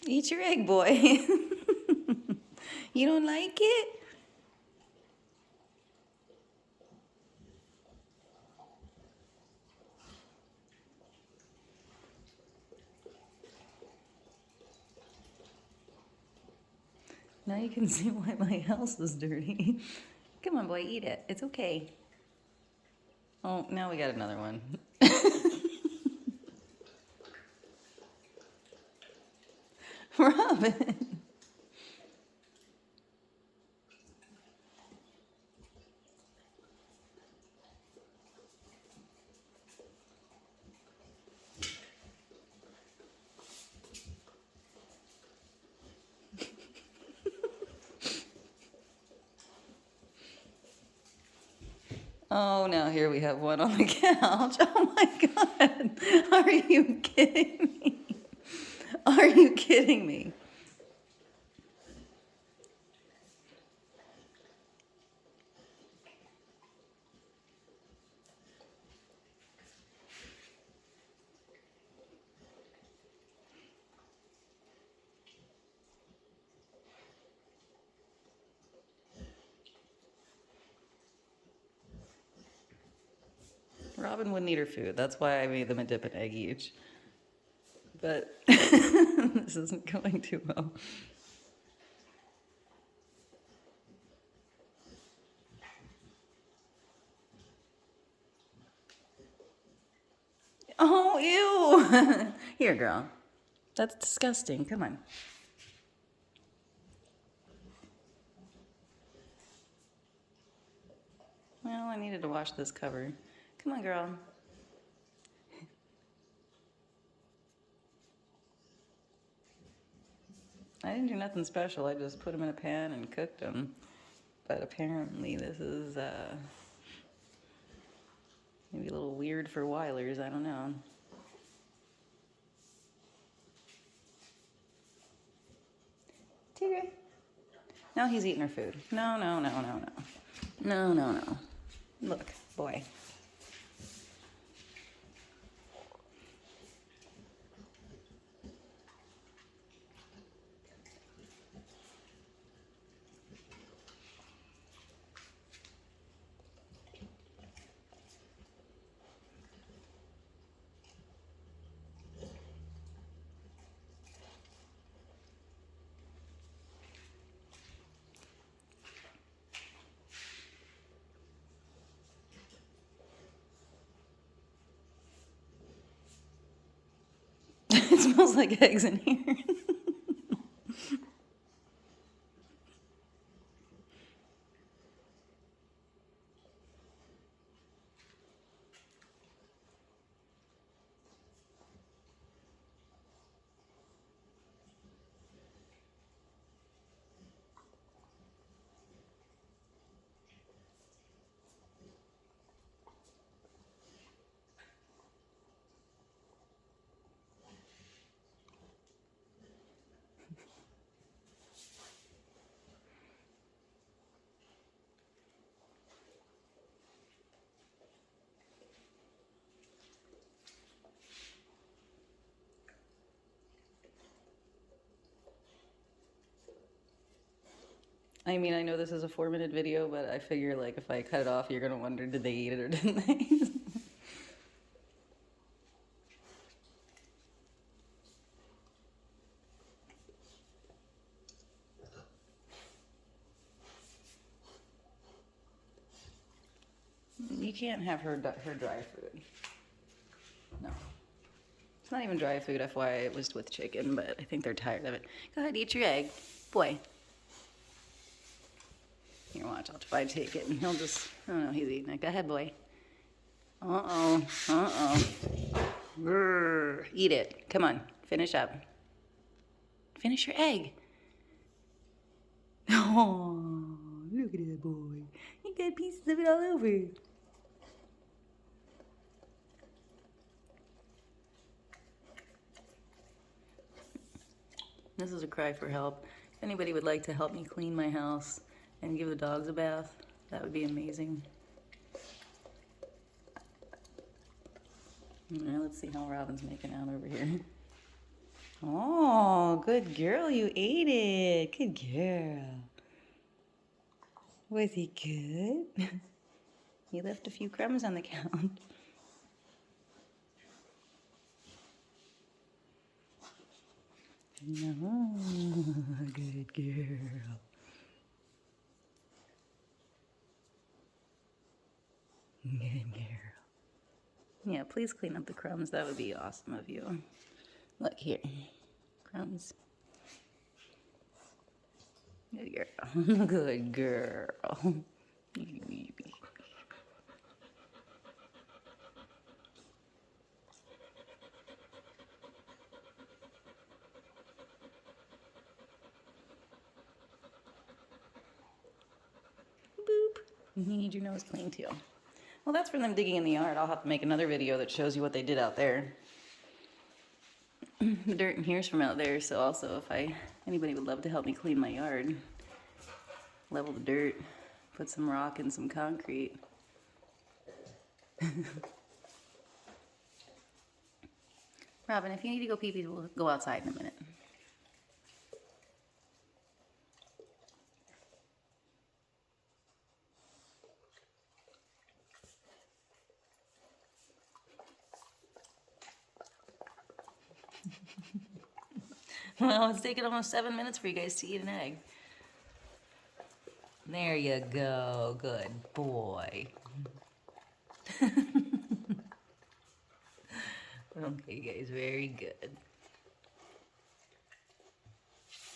Eat your egg, boy. You don't like it? Now you can see why my house is dirty. Come on, boy, eat it. It's okay. Oh, now we got another one. Robin. Oh, now here we have one on the couch. Oh my God. Are you kidding me? Are you kidding me? Robin wouldn't eat her food. That's why I made them a dip and egg each. But this isn't going too well. Oh, ew. Here, girl. That's disgusting. Come on. Well, I needed to wash this cover. Come on, girl. I didn't do nothing special. I just put them in a pan and cooked them. But apparently this is maybe a little weird for Weilers. I don't know. Tigre. Now he's eating her food. No, no, no, no, no. No, no, no. Look, boy. It smells like eggs in here. I mean, I know this is a 4-minute video, but I figure like if I cut it off, you're gonna wonder, did they eat it or didn't they? You can't have her dry food. No. It's not even dry food, FYI, it was with chicken, but I think they're tired of it. Go ahead, eat your egg. Boy. Here, watch, if I take it, and he'll just, oh no, he's eating it. Go ahead, boy. Uh-oh, uh-oh. Grrr. Eat it. Come on, finish up. Finish your egg. Oh, look at that boy. He got pieces of it all over. This is a cry for help. If anybody would like to help me clean my house and give the dogs a bath, that would be amazing. Now let's see how Robin's making out over here. Oh, good girl, you ate it. Good girl. Was he good? He left a few crumbs on the count. No, good girl. Good girl. Yeah, please clean up the crumbs. That would be awesome of you. Look here. Crumbs. Good girl. Good girl. Boop. You need your nose clean too. Well, that's from them digging in the yard. I'll have to make another video that shows you what they did out there. The dirt in here's from out there, so also if anybody would love to help me clean my yard, level the dirt, put some rock and some concrete. Robin, if you need to go pee-pee, we'll go outside in a minute. Well, it's taken almost 7 minutes for you guys to eat an egg. There you go. Good boy. Okay, guys, very good.